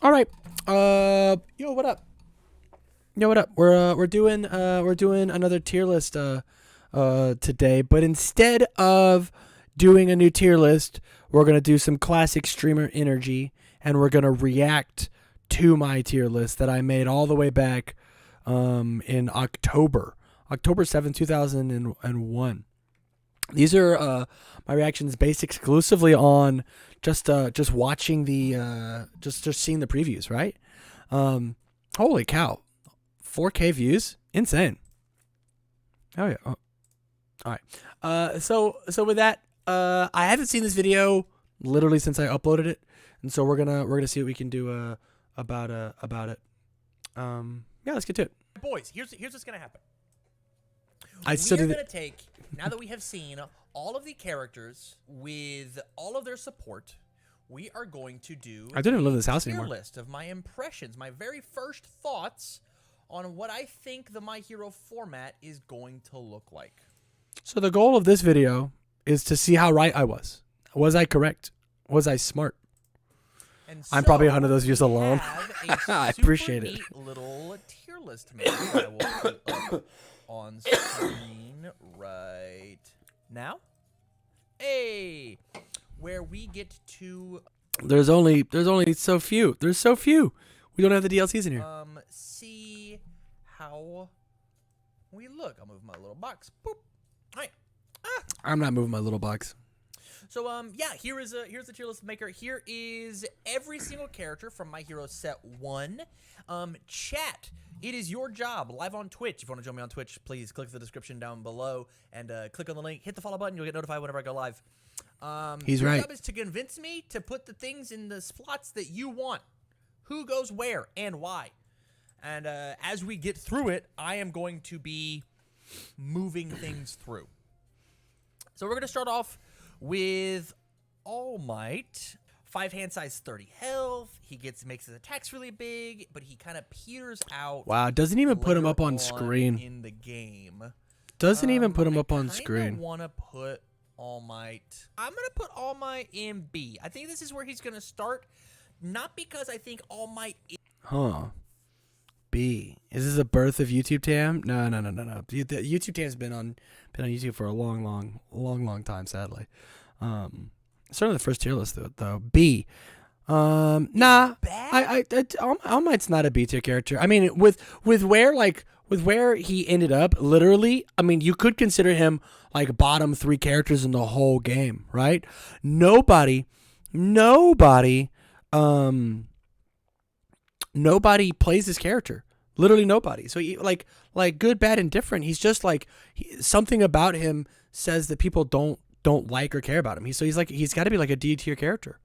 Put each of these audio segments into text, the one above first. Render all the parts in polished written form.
All right. Yo, what up? Yo, what up? We're doing another tier list today, but instead of doing a new tier list, we're gonna do some classic streamer energy, and we're gonna react to my tier list that I made all the way back in October 7th, 2001. These are my reactions based exclusively on just watching the just seeing the previews, right? Holy cow. 4K views? Insane. Oh yeah. Oh. All right. So with that, I haven't seen this video literally since I uploaded it, and so we're gonna see what we can do about it. Yeah, let's get to it. Boys, here's what's gonna happen. I still We're do gonna take, now that we have seen all of the characters with all of their support, we are going to do I don't even live in this house tier anymore. list of my impressions, my very first thoughts on what I think the My Hero format is going to look like. So the goal of this video is to see how right I was. Was I correct? Was I smart? And I'm probably so 100 of those views we alone. have a I super appreciate it. neat little tier list made that I will put up on screen right now. Hey, where we get to There's only so few. There's so few. We don't have the DLCs in here. see how we look. I'll move my little box. Boop. All right. I'm not moving my little box. So yeah, here's the tier list maker. Here is every single character from My Hero Set 1. Chat, it is your job live on Twitch. If you want to join me on Twitch, please click the description down below and click on the link. Hit the follow button. You'll get notified whenever I go live. He's your right. job is to convince me to put the things in the slots that you want. Who goes where and why. And as we get through it, I am going to be moving things through. So we're going to start off with All Might. 5 hand size, 30 health. He makes his attacks really big, but he kind of peters out. Wow, doesn't even put him up on later screen. in the game. Doesn't even put him up on I screen. want to put All Might. I'm going to put All Might in B. I think this is where he's going to start. Not because I think All Might is Huh. B. Is this a birth of YouTube Tam? No. The YouTube Tam's been on YouTube for a long time, sadly. Certainly the first tier list though. B. Nah. All Might's not a B tier character. I mean, with where he ended up, literally, I mean, you could consider him like bottom 3 characters in the whole game, right? Nobody plays this character. Literally nobody. So he, like good, bad, and different. He's just like something about him says that people don't like or care about him. He's got to be like a D tier character.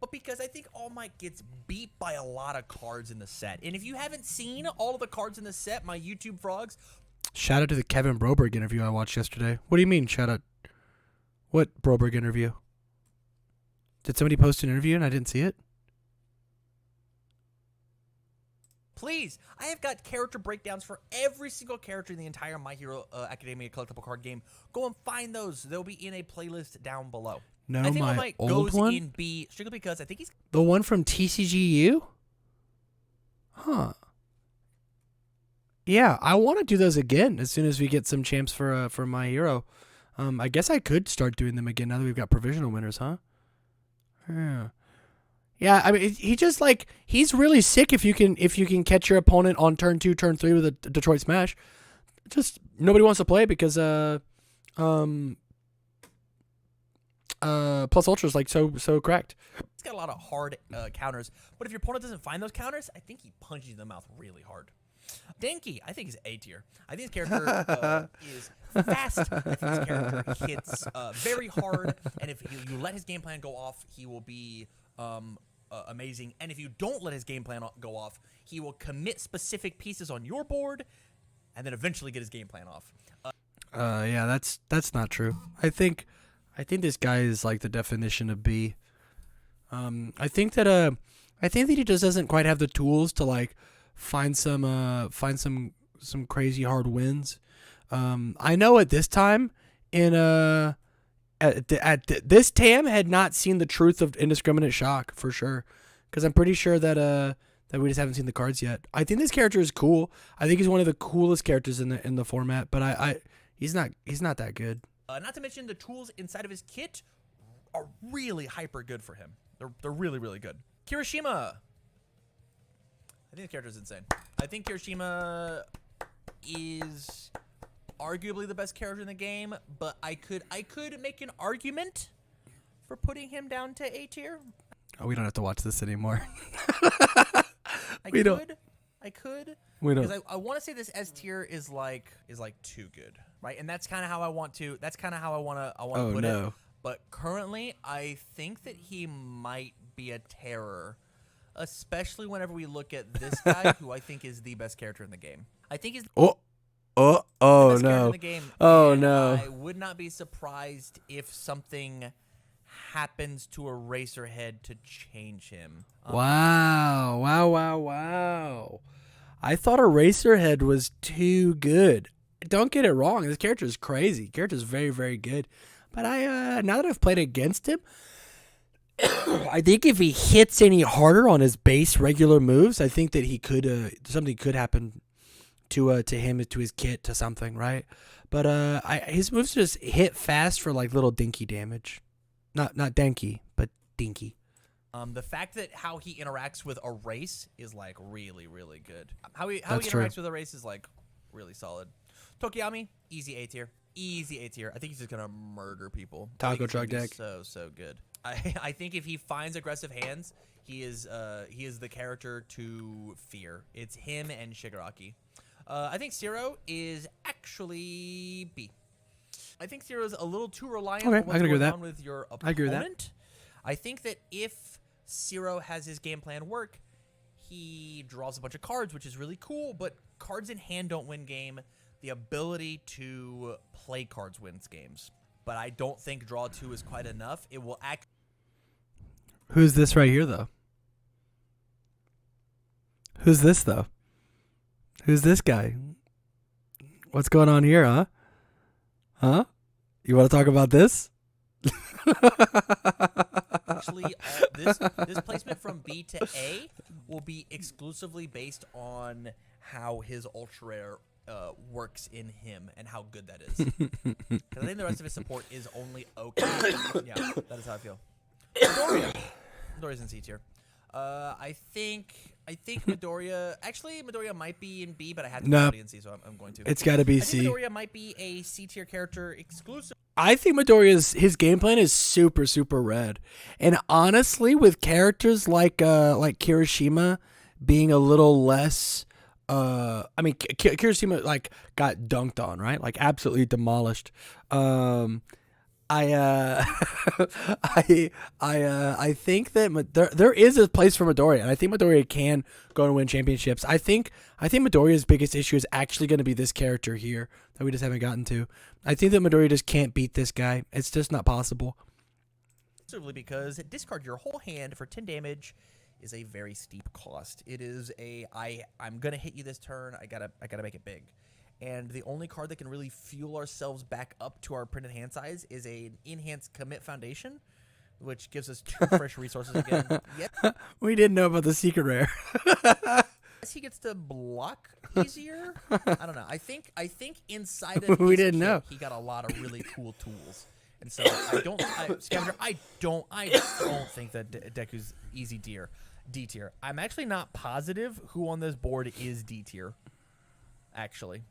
but because I think All Might gets beat by a lot of cards in the set. And if you haven't seen all of the cards in the set, my YouTube frogs. Shout out to the Kevin Broberg interview I watched yesterday. What do you mean, shout out? What Broberg interview? Did somebody post an interview and I didn't see it? Please, I have got character breakdowns for every single character in the entire My Hero Academia collectible card game. Go and find those. They'll be in a playlist down below. No, I think All my Might old goes one? in B strictly because I think he's... The one from TCGU? Huh. Yeah, I want to do those again as soon as we get some champs for My Hero. I guess I could start doing them again now that we've got provisional winners, huh? Yeah. Yeah, I mean, he just like he's really sick if you can catch your opponent on turn 2, turn 3 with a Detroit Smash. Just nobody wants to play because Plus Ultra is like so cracked. He's got a lot of hard counters, but if your opponent doesn't find those counters, I think he punches you in the mouth really hard. Denki, I think he's A tier. I think his character is fast. I think his character hits very hard, and if you let his game plan go off, he will be amazing. And if you don't let his game plan go off, he will commit specific pieces on your board, and then eventually get his game plan off. Yeah, that's not true. I think this guy is like the definition of B. I think that he just doesn't quite have the tools to like find some crazy hard wins. I know at this time this Tam had not seen the truth of indiscriminate shock for sure, because I'm pretty sure that we just haven't seen the cards yet. I think this character is cool. I think he's one of the coolest characters in the format, but he's not that good. Not to mention the tools inside of his kit are really hyper good for him. They're really, really good. Kirishima. I think the character is insane. I think Kirishima is arguably the best character in the game, but I could make an argument for putting him down to A tier. Oh, we don't have to watch this anymore. I We don't. We don't. Because I want to say this S tier is like too good, right? And that's kind of how I want to. That's kind of how I want to put it. But currently, I think that he might be a terror, especially whenever we look at this guy, who I think is the best character in the game. I think he's oh the best character no. in the game. Oh and no. I would not be surprised if something happens to Eraserhead to change him. Wow. I thought Eraserhead was too good. Don't get it wrong. This character is crazy. Character is very, very good. But now that I've played against him, I think if he hits any harder on his base regular moves, I think that he could something could happen to him, to his kit, to something, right? But his moves just hit fast for like little dinky damage. Not danky, but dinky. The fact that how he interacts with Erase is like really, really good. How he That's interacts true. with Erase is like really solid. Tokiyami, easy A tier. Easy A tier. I think he's just gonna murder people. Taco truck deck. So good. I think if he finds aggressive hands, he is the character to fear. It's him and Shigaraki. I think Zero is actually B. I think Zero is a little too reliant on what's going on with your opponent. I agree with that. I think that if Zero has his game plan work, he draws a bunch of cards, which is really cool, but cards in hand don't win game. The ability to play cards wins games. But I don't think draw 2 is quite enough. It will act. Who's this right here, though? Who's this, though? Who's this guy? What's going on here, huh? Huh? You want to talk about this? Actually, this placement from B to A will be exclusively based on how his ultra rare works in him and how good that is. Because I think the rest of his support is only okay. Yeah, that is how I feel. Midoriya's in C tier. I think Midoriya. Actually, Midoriya might be in B, but I had to put in C, so I'm going to. It's got to be I C. think Midoriya might be a C tier character exclusive. I think Midoriya's his game plan is super, super rad, and honestly, with characters like Kirishima being a little less. I mean, Kirishima like got dunked on, right? Like absolutely demolished. I think that there is a place for Midoriya, and I think Midoriya can go and win championships. I think Midoriya's biggest issue is actually going to be this character here that we just haven't gotten to. I think that Midoriya just can't beat this guy. It's just not possible. Simply because discard your whole hand for 10 damage is a very steep cost. It is I'm gonna hit you this turn. I gotta make it big. And the only card that can really fuel ourselves back up to our printed hand size is an enhanced commit foundation, which gives us 2 fresh resources again. Yes, We didn't know about the secret rare. he gets to block easier. I don't know. I think inside of We his didn't kit, know. he got a lot of really cool tools. And so Scavenger, I don't think that Deku's easy D tier. I'm actually not positive who on this board is D tier. Actually.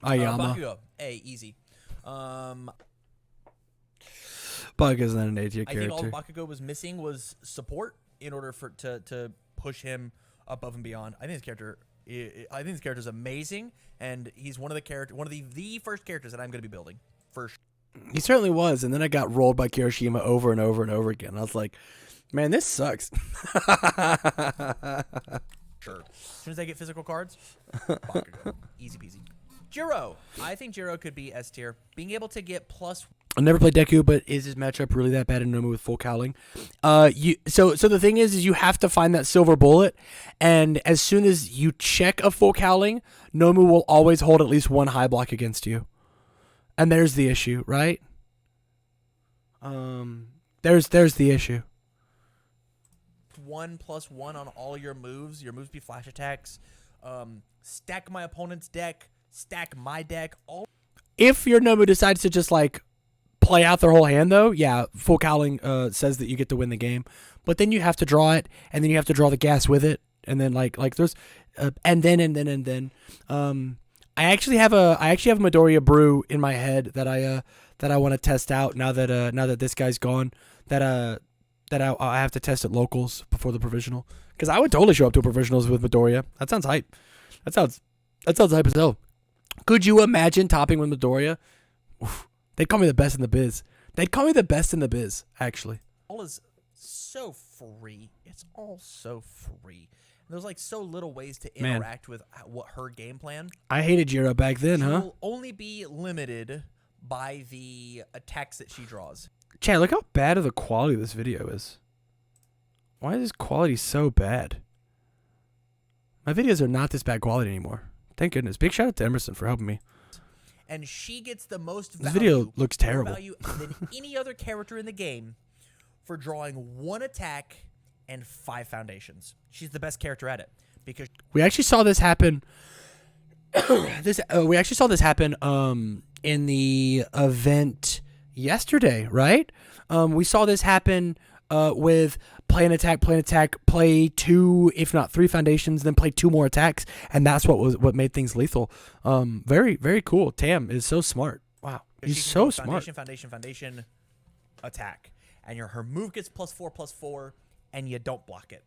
Ayama. Bakugo, A, easy. Bakugo's not an A tier I think all character. Bakugo was missing was support in order to push him above and beyond. I think this character is amazing, and he's one of the first characters that I'm going to be building for sure. He certainly was, and then I got rolled by Kirishima over and over and over again. I was like, man, this sucks. Sure. As soon as I get physical cards, Bakugo. Easy peasy. Jiro. I think Jiro could be S tier. Being able to get plus. I never played Deku, but is his matchup really that bad in Nomu with full cowling? So the thing is you have to find that silver bullet, and as soon as you check a full cowling, Nomu will always hold at least 1 high block against you. And there's the issue, right? There's the issue. +1/+1 on all your moves. Your moves be flash attacks. Stack my opponent's deck. Stack my deck. All. If your Nomu decides to just like play out their whole hand, though, yeah, full cowling says that you get to win the game. But then you have to draw it, and then you have to draw the gas with it, and then like there's, and then. I actually have a Midoriya brew in my head that I want to test out now that this guy's gone. That I have to test at locals before the provisional, because I would totally show up to a provisionals with Midoriya. That sounds hype. That sounds hype as hell. Could you imagine topping with Midoriya? Oof. They'd call me the best in the biz. Actually. All is so free. It's all so free. And there's like so little ways to interact with what her game plan. I hated Jiro back then, she huh? will only be limited by the attacks that she draws. Chad, look how bad of the quality of this video is. Why is this quality so bad? My videos are not this bad quality anymore. Thank goodness. Big shout out to Emerson for helping me. And she gets the most value. This video looks terrible. Value than any other character in the game for drawing 1 attack and 5 foundations. She's the best character at it because we actually saw this happen. We actually saw this happen in the event yesterday, right? We saw this happen with play an attack, play 2, if not 3 foundations, then play 2 more attacks, and that's what made things lethal. Very, very cool. Tam is so smart. Wow, he's so smart. Foundation, attack, and her move gets +4/+4, and you don't block it,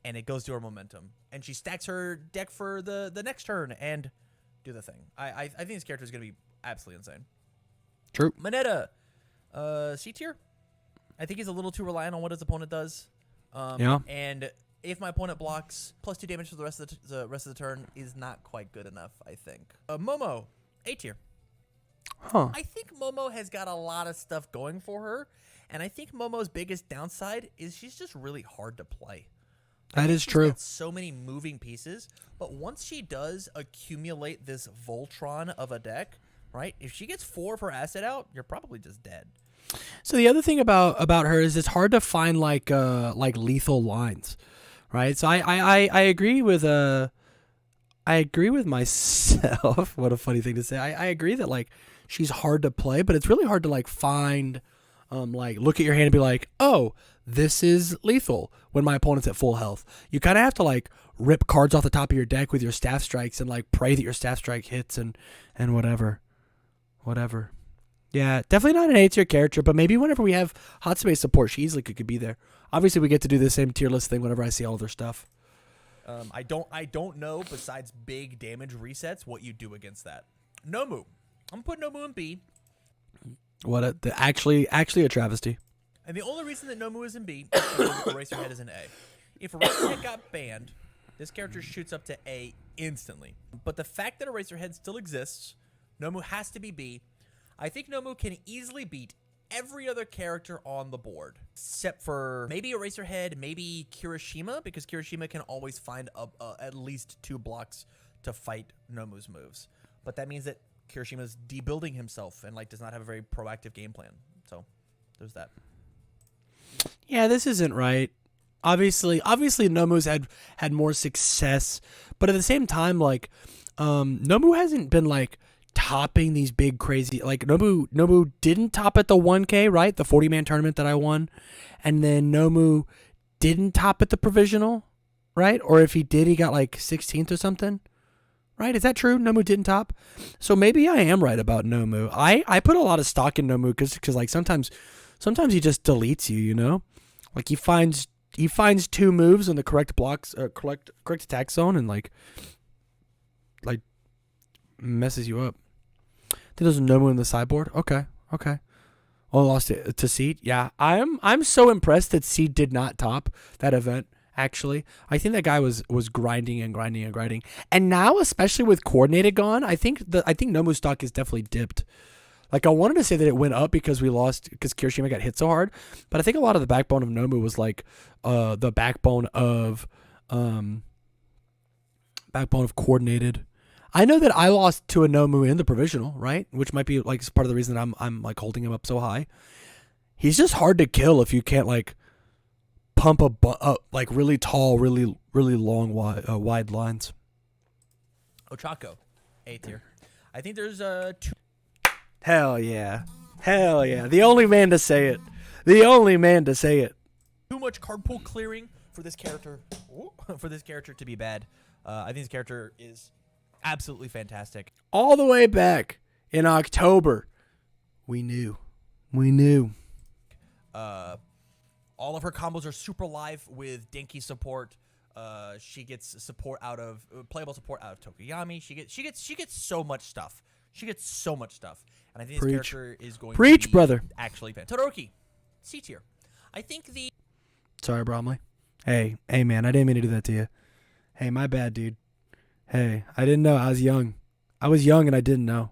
and it goes to her momentum, and she stacks her deck for the next turn and do the thing. I think this character is gonna be absolutely insane. True. Mineta, C tier. I think he's a little too reliant on what his opponent does. Yeah. And if my opponent blocks, +2 damage for the rest of the turn is not quite good enough, I think. Momo, A tier. Huh. I think Momo has got a lot of stuff going for her, and I think Momo's biggest downside is she's just really hard to play. That is true. Got so many moving pieces, but once she does accumulate this Voltron of a deck, right? If she gets 4 of her asset out, you're probably just dead. So the other thing about her is it's hard to find like lethal lines, right? So I agree with myself. What a funny thing to say. I agree that like she's hard to play, but it's really hard to like find like look at your hand and be like, oh, this is lethal when my opponent's at full health. You kind of have to like rip cards off the top of your deck with your staff strikes and like pray that your staff strike hits and whatever. Yeah, definitely not an A tier character, but maybe whenever we have hot space support, she easily could be there. Obviously, we get to do the same tier list thing whenever I see all of their stuff. I don't know, besides big damage resets, what you do against that. Nomu. I'm putting Nomu in B. Actually a travesty. And the only reason that Nomu is in B is because Eraserhead is in A. If Eraserhead got banned, this character shoots up to A instantly. But the fact that Eraserhead still exists, Nomu has to be B. I think Nomu can easily beat every other character on the board, except for maybe Eraserhead, maybe Kirishima, because Kirishima can always find at least 2 blocks to fight Nomu's moves. But that means that Kirishima's debuilding himself and like does not have a very proactive game plan. So there's that. Yeah, this isn't right. Obviously Nomu's had more success, but at the same time, like Nomu hasn't been like topping these big crazy, like Nomu didn't top at the 1K, right? The 40-man tournament that I won. And then Nomu didn't top at the provisional, right? Or if he did, he got like 16th or something. Right? Is that true? Nomu didn't top? So maybe I am right about Nomu. I put a lot of stock in Nomu because like sometimes he just deletes you, you know? Like he finds 2 moves in the correct blocks, correct attack zone, and like messes you up. There's Nomu in the sideboard. Okay. Oh, lost it to Seed. Yeah, I'm so impressed that Seed did not top that event. Actually, I think that guy was grinding, and now especially with Coordinated gone, I think Nomu's stock is definitely dipped. Like I wanted to say that it went up because we lost because Kirishima got hit so hard, but I think a lot of the backbone of Nomu was like the backbone of Coordinated. I know that I lost to a Nomu in the provisional, right? Which might be like part of the reason I'm like holding him up so high. He's just hard to kill if you can't like pump like really tall, really long, wide lines. Ochaco, A tier. I think there's two. Hell yeah. The only man to say it. Too much card pool clearing for this character. To be bad. I think this character is absolutely fantastic. All the way back in October, we knew. All of her combos are super live with Denki support. She gets support out of playable support out of Tokoyami. She gets so much stuff. And I think this character is going to be brother. Actually, Todoroki, C tier. I think the. Sorry, Bromley. Hey, man, I didn't mean to do that to you. Hey, my bad, dude. Hey, I didn't know. I was young. And I didn't know.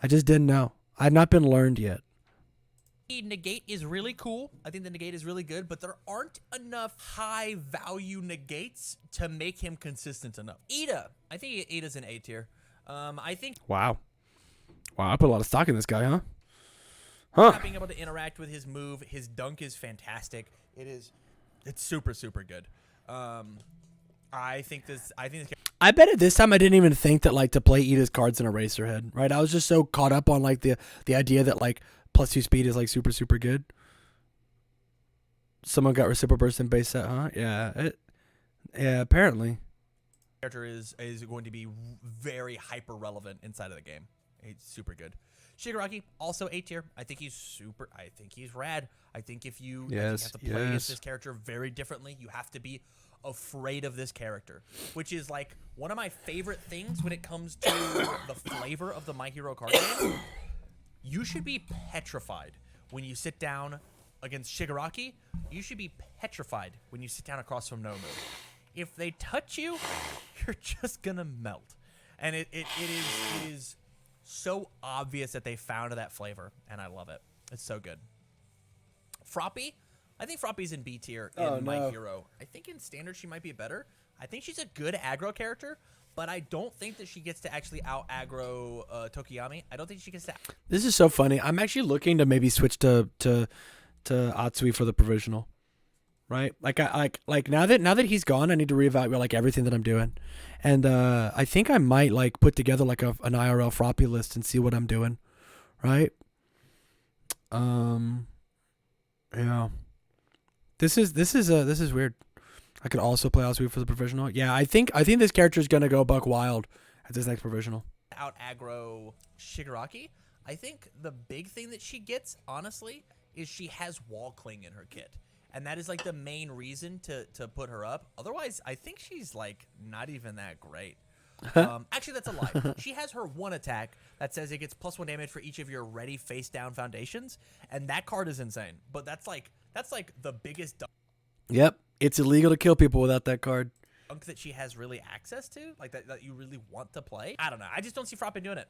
I just didn't know. I had not been learned yet. Negate is really cool. I think the negate is really good, but there aren't enough high value negates to make him consistent enough. Iida, I think Iida's an A tier. I think. Wow, I put a lot of stock in this guy, huh? Not being able to interact with his move, his dunk is fantastic. It's super good. I bet at this time I didn't even think that like to play Iida's cards in Eraserhead, right? I was just so caught up on like the idea that like +2 speed is like super good. Someone got reciprocal burst in base set, huh? Yeah, apparently. Character is going to be very hyper relevant inside of the game. It's super good. Shigaraki, also A tier. I think he's rad. I think if you have to play against this character very differently, you have to be afraid of this character, which is like one of my favorite things when it comes to the flavor of the My Hero card game. You should be petrified when you sit down against Shigaraki. You should be petrified when you sit down across from Nomu. If they touch you, you're just gonna melt. And it is so obvious that they found that flavor, and I love it. It's so good. Froppy, I think Froppy's in B tier in My Hero. I think in Standard she might be better. I think she's a good aggro character, but I don't think that she gets to actually out-aggro Tokoyami. I don't think she gets to... This is so funny. I'm actually looking to maybe switch to Atsui for the provisional. Right? Like now that he's gone, I need to reevaluate like everything that I'm doing. And I think I might like put together like an IRL Froppy list and see what I'm doing. Right? Yeah. This is weird. I could also play Atsui for the provisional. Yeah, I think this character is gonna go buck wild at this next provisional. Out aggro Shigaraki. I think the big thing that she gets, honestly, is she has wall cling in her kit. And that is like the main reason to put her up. Otherwise, I think she's like not even that great. Actually, that's a lie. She has her one attack that says it gets +1 damage for each of your ready face down foundations, and that card is insane. But that's like the biggest dunk. Yep, it's illegal to kill people without that card. Dunk that she has really access to, like that you really want to play. I don't know. I just don't see Froppy doing it.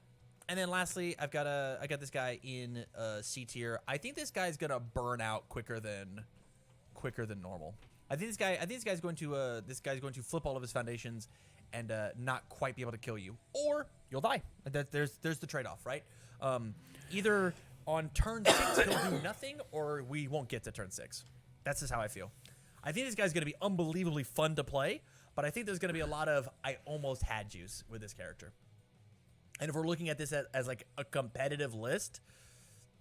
And then lastly, I got this guy in C tier. I think this guy's gonna burn out quicker than normal. I think this guy's going to flip all of his foundations and not quite be able to kill you, or you'll die. There's the trade-off, right? Either on turn 6 he'll do nothing, or we won't get to turn 6. That's just how I feel. I think this guy's going to be unbelievably fun to play, but I think there's going to be a lot of I almost had yous with this character. And if we're looking at this as like a competitive list,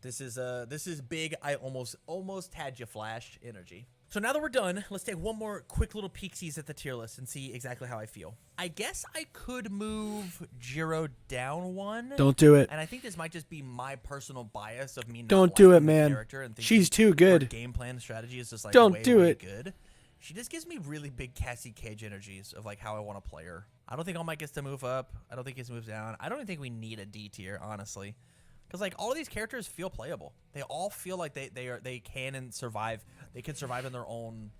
this is big I almost had you flash energy. So now that we're done, let's take one more quick little peeksies at the tier list and see exactly how I feel. I guess I could move Jiro down one. Don't do it. And I think this might just be my personal bias of me not Don't do it, liking the man. character and She's too good. Her game plan strategy is just like Don't way, do way it. good. She just gives me really big Cassie Cage energies of like how I want to play her. I don't think All Might gets to move up. I don't think he gets to move down. I don't even think we need a D tier, honestly. Because like all of these characters feel playable. They all feel like they can survive. They can survive in their own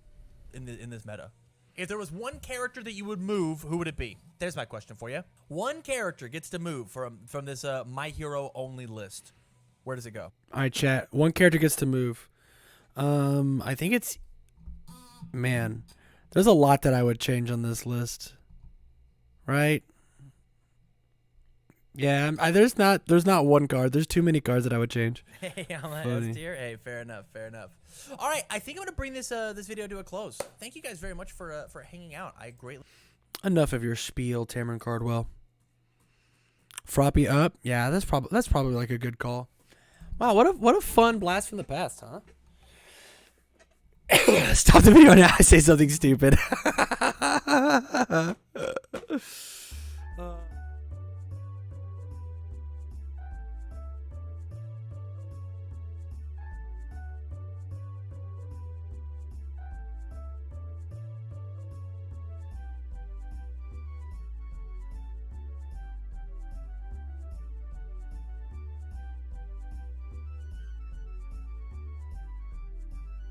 in this meta. If there was one character that you would move, who would it be? There's my question for you. One character gets to move from this My Hero only list. Where does it go? All right, chat. One character gets to move. I think it's... Man, there's a lot that I would change on this list. Right? Yeah, there's not one card. There's too many cards that I would change. Hey, on the Funny. S tier. Hey, fair enough. Fair enough. All right, I think I'm gonna bring this this video to a close. Thank you guys very much for hanging out. I greatly. Enough of your spiel, TamCardwell. Froppy up. Yeah, that's probably like a good call. Wow, what a fun blast from the past, huh? Stop the video now. I say something stupid.